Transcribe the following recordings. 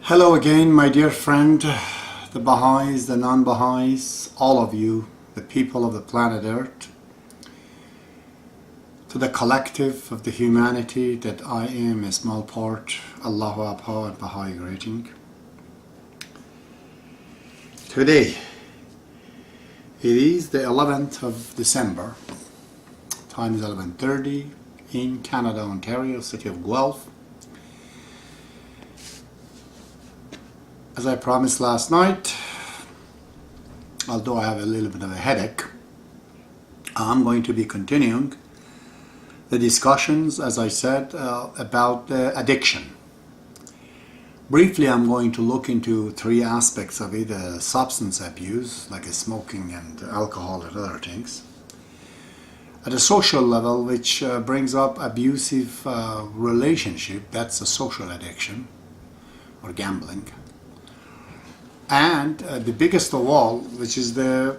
Hello again, my dear friend, the Baha'is, the non-Baha'is, all of you, the people of the planet Earth, to the collective of the humanity that I am a small part, Allahu Abha and Baha'i greeting. Today, it is the 11th of December, time is 11:30 in Canada, Ontario, city of Guelph. As I promised last night, although I have a little bit of a headache, I'm going to be continuing the discussions, as I said, about addiction. Briefly, I'm going to look into three aspects of it: substance abuse, like smoking and alcohol and other things. At a social level, which brings up abusive relationship, that's a social addiction, or gambling. And the biggest of all, which is the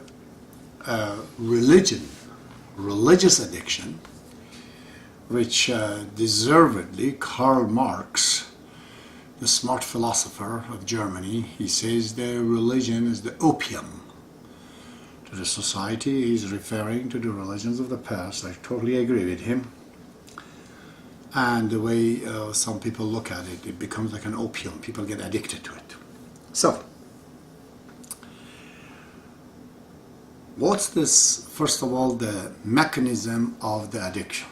religious addiction, which deservedly Karl Marx, the smart philosopher of Germany, he says the religion is the opium to the society. He's referring to the religions of the past. I totally agree with him. And the way some people look at it, it becomes like an opium. People get addicted to it. So, what's this, first of all, the mechanism of the addiction?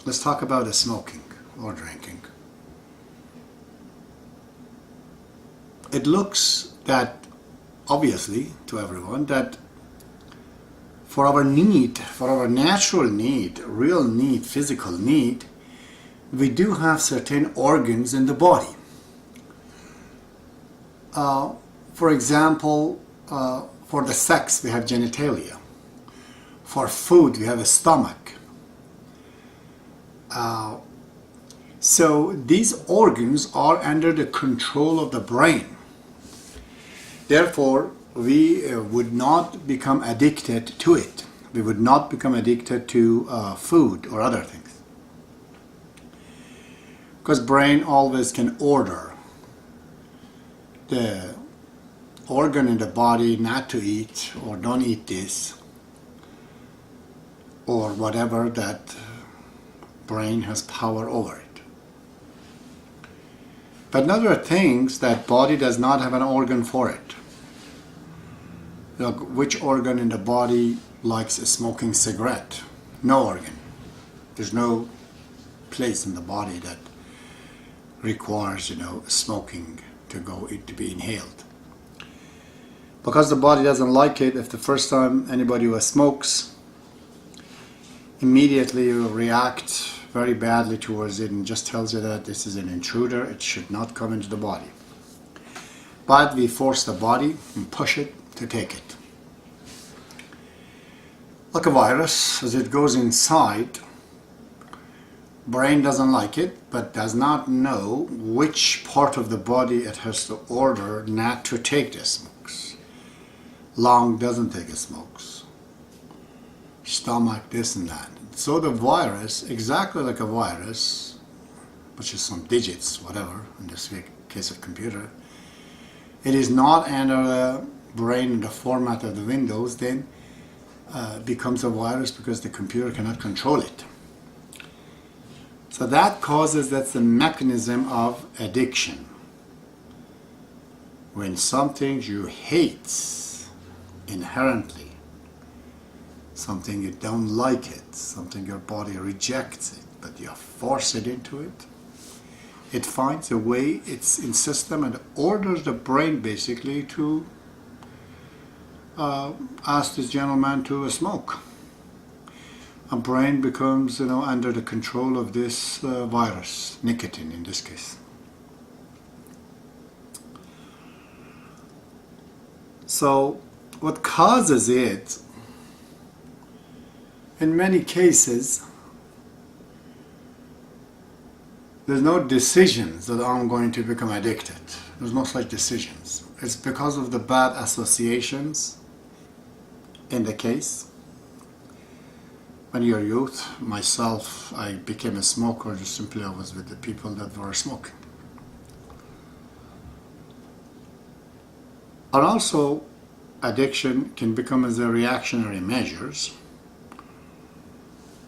Let's talk about the smoking or drinking. It looks that, obviously, to everyone, that for our need, for our natural need, real need, physical need, we do have certain organs in the body. For example, for the sex, we have genitalia. For food, we have a stomach. So these organs are under the control of the brain. Therefore, we would not become addicted to it. We would not become addicted to food or other things. Because brain always can order the organ in the body not to eat, or don't eat this, or whatever, that brain has power over it. But another things that body does not have an organ for it. Look, which organ in the body likes a smoking cigarette? No organ. There's no place in the body that requires, smoking to be inhaled. Because the body doesn't like it, if the first time anybody who smokes, immediately you react very badly towards it and just tells you that this is an intruder, it should not come into the body. But we force the body and push it to take it. Like a virus, as it goes inside, brain doesn't like it, but does not know which part of the body it has to order not to take the smokes. Lung doesn't take smokes. Stomach, this and that. So the virus, exactly like a virus, which is some digits, whatever, in this case of computer, it is not under the brain in the format of the Windows, then becomes a virus because the computer cannot control it. So that's the mechanism of addiction. When something you hate inherently, something you don't like it, something your body rejects it, but you force it into it, it finds a way, it's in system and orders the brain basically to ask this gentleman to smoke. A brain becomes, under the control of this virus, nicotine in this case. So what causes it, in many cases, there's no decisions that I'm going to become addicted. There's no such decisions. It's because of the bad associations in the case. When you're youth, myself, I became a smoker just simply I was with the people that were smoking. And also, addiction can become as a reactionary measures.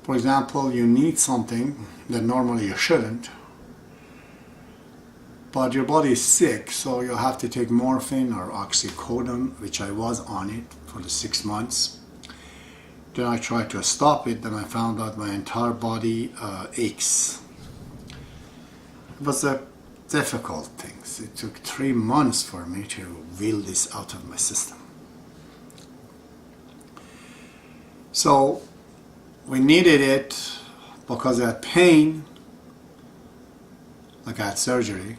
For example, you need something that normally you shouldn't, but your body is sick, so you have to take morphine or oxycodone, which I was on it for the 6 months. Then I tried to stop it, then I found out my entire body aches. It was a difficult thing. It took 3 months for me to wheel this out of my system. So we needed it because I had pain, like I had surgery,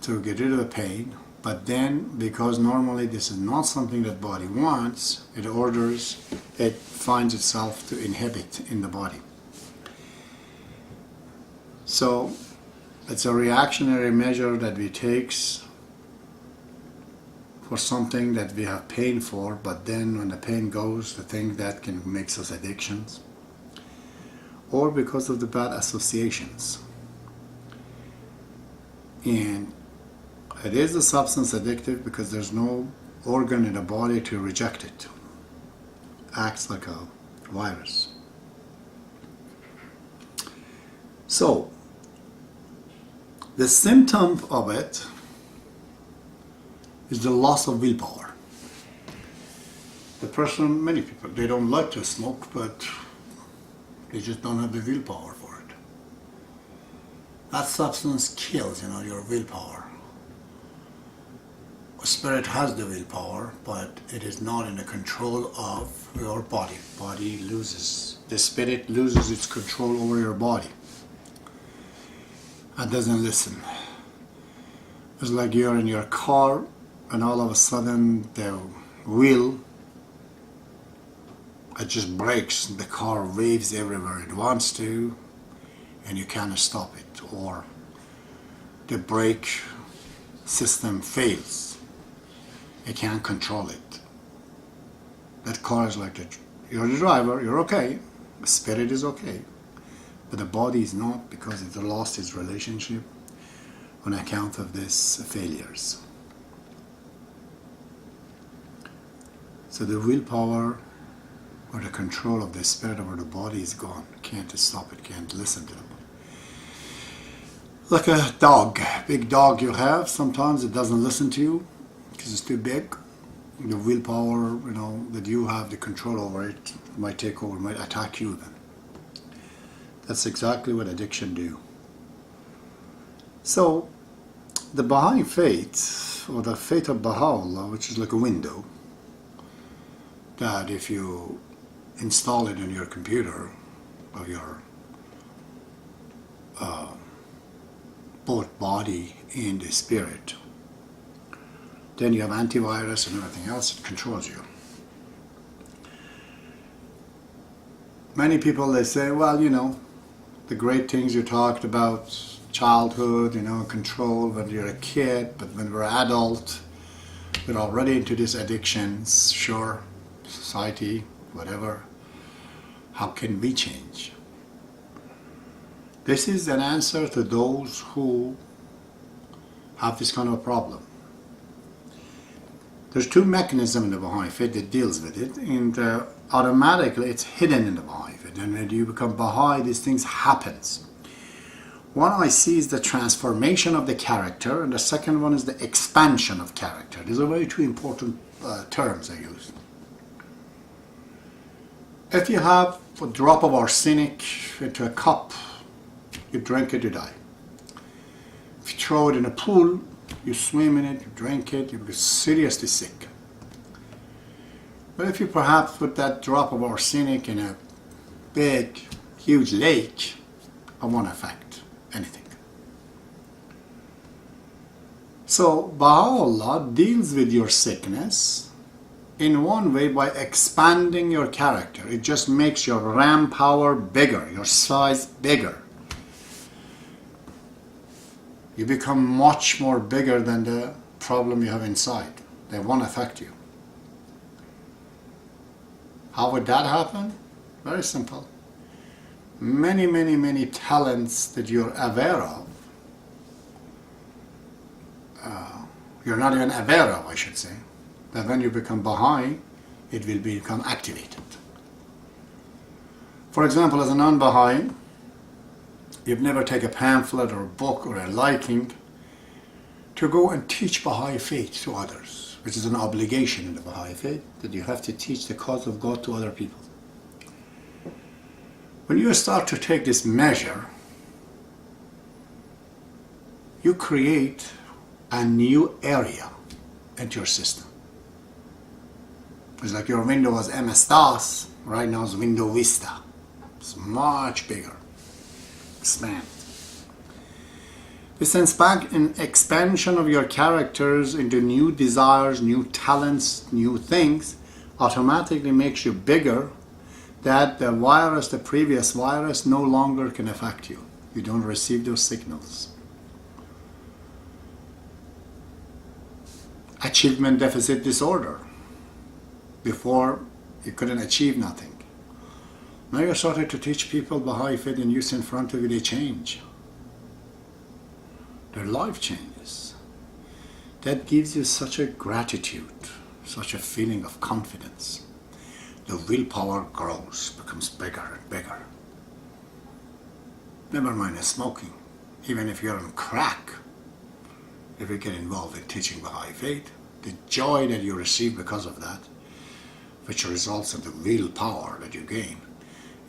to get rid of the pain. But then, because normally this is not something that body wants, it finds itself to inhibit in the body. So it's a reactionary measure that we take for something that we have pain for, but then when the pain goes, the thing that can make us addictions, or because of the bad associations. And it is a substance addictive because there's no organ in the body to reject it. Acts like a virus. So, the symptom of it is the loss of willpower. The person, many people, they don't like to smoke, but they just don't have the willpower for it. That substance kills, your willpower. Spirit has the willpower, but it is not in the control of your body. The spirit loses its control over your body and doesn't listen. It's like you're in your car and all of a sudden the wheel, it just breaks. The car waves everywhere it wants to and you can't stop it, or the brake system fails. You can't control it. That car is like that. You're the driver, you're okay. The spirit is okay. But the body is not, because it lost its relationship on account of these failures. So the willpower or the control of the spirit over the body is gone. Can't stop it, can't listen to them. Like a dog, big dog you have, sometimes it doesn't listen to you because it's too big. The willpower, that you have the control over it might take over, might attack you then. That's exactly what addiction do. So, the Baha'i faith, or the faith of Baha'u'llah, which is like a window, that if you install it in your computer, or your both body and the spirit, then you have antivirus and everything else, it controls you. Many people, they say, well, the great things you talked about, childhood, control when you're a kid, but when we're adult, we're already into these addictions. Sure, society, whatever. How can we change? This is an answer to those who have this kind of a problem. There's two mechanisms in the Baha'i faith that deals with it, and automatically it's hidden in the Baha'i faith. And when you become Baha'i, these things happens. One I see is the transformation of the character, and the second one is the expansion of character. These are very two important terms I use. If you have a drop of arsenic into a cup, you drink it, you die. If you throw it in a pool, you swim in it, you drink it, you get seriously sick. But if you perhaps put that drop of arsenic in a big, huge lake, it won't affect anything. So Baha'u'llah deals with your sickness in one way by expanding your character. It just makes your ram power bigger, your size bigger. You become much more bigger than the problem you have inside. They won't affect you. How would that happen? Very simple. Many talents that you're aware of, you're not even aware of, I should say, that when you become Baha'i, it will become activated. For example, as a non-Baha'i, you've never taken a pamphlet or a book or a liking to go and teach Baha'i faith to others, which is an obligation in the Baha'i faith, that you have to teach the cause of God to other people. When you start to take this measure, you create a new area into your system. It's like your window was MS-DOS, right now it's Window Vista. It's much bigger. Expand. This expansion of your characters into new desires, new talents, new things, automatically makes you bigger, that the virus, the previous virus, no longer can affect you. You don't receive those signals. Achievement deficit disorder. Before, you couldn't achieve nothing. Now you're starting to teach people Baha'i faith, and you see in front of you, they change. Their life changes. That gives you such a gratitude, such a feeling of confidence. The willpower grows, becomes bigger and bigger. Never mind the smoking. Even if you're on crack, if you get involved in teaching Baha'i faith, the joy that you receive because of that, which results in the willpower that you gain,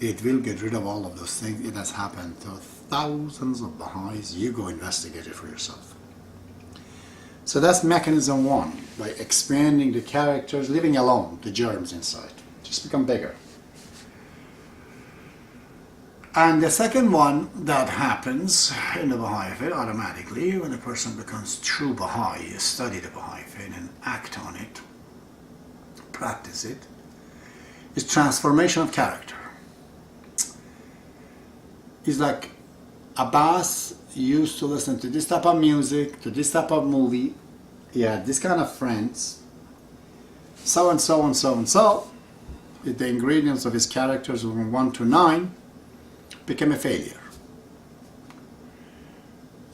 it will get rid of all of those things. It has happened to thousands of Baha'is. You go investigate it for yourself. So that's mechanism one, by expanding the characters, leaving alone the germs inside. Just become bigger. And the second one that happens in the Baha'i faith automatically, when a person becomes true Baha'i, you study the Baha'i faith and act on it, practice it, is transformation of character. It's like Abbas used to listen to this type of music, to this type of movie. He had this kind of friends, so and so and so and so. With the ingredients of his characters from 1 to 9, became a failure.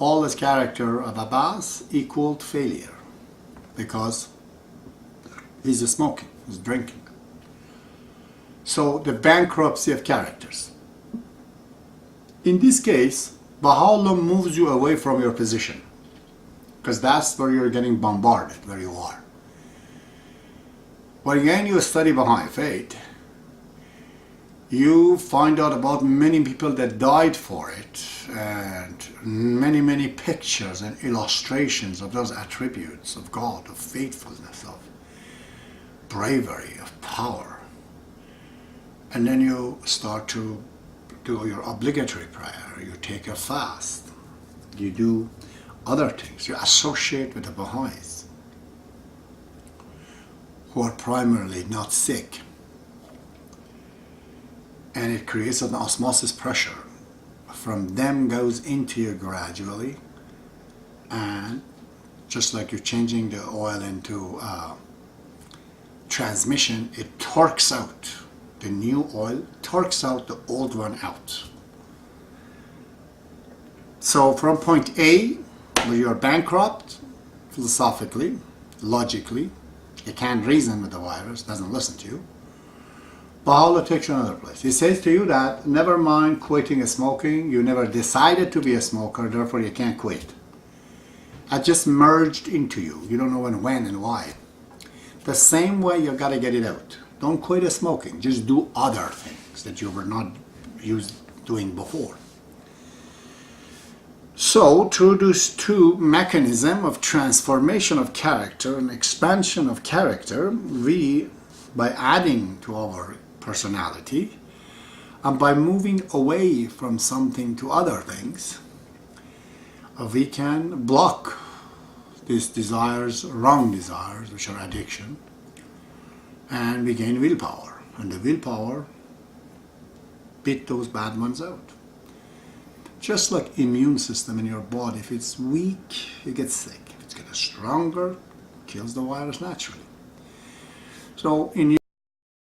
All this character of Abbas equaled failure because he's smoking, he's drinking. So the bankruptcy of characters. In this case, Baha'u'llah moves you away from your position, because that's where you're getting bombarded, where you are. When you study Baha'i faith, you find out about many people that died for it, and many pictures and illustrations of those attributes of God, of faithfulness, of bravery, of power. And then you start to do your obligatory prayer, you take a fast, you do other things, you associate with the Baha'is who are primarily not sick. And it creates an osmosis pressure. From them goes into you gradually, and just like you're changing the oil into transmission, it torques out. The new oil torques out the old one out. So from point A, where you're bankrupt, philosophically, logically, you can't reason with the virus, doesn't listen to you, Baha'u'llah takes you another place. He says to you that, never mind quitting smoking, you never decided to be a smoker, therefore you can't quit. It just merged into you. You don't know when and why. The same way you got to get it out. Don't quit smoking, just do other things that you were not doing before. So, through these two mechanisms of transformation of character and expansion of character, we, by adding to our personality and by moving away from something to other things, we can block these desires, wrong desires, which are addiction, and we gain willpower. And the willpower beat those bad ones out. Just like immune system in your body, if it's weak, you get sick. If it's getting stronger, it kills the virus naturally. So in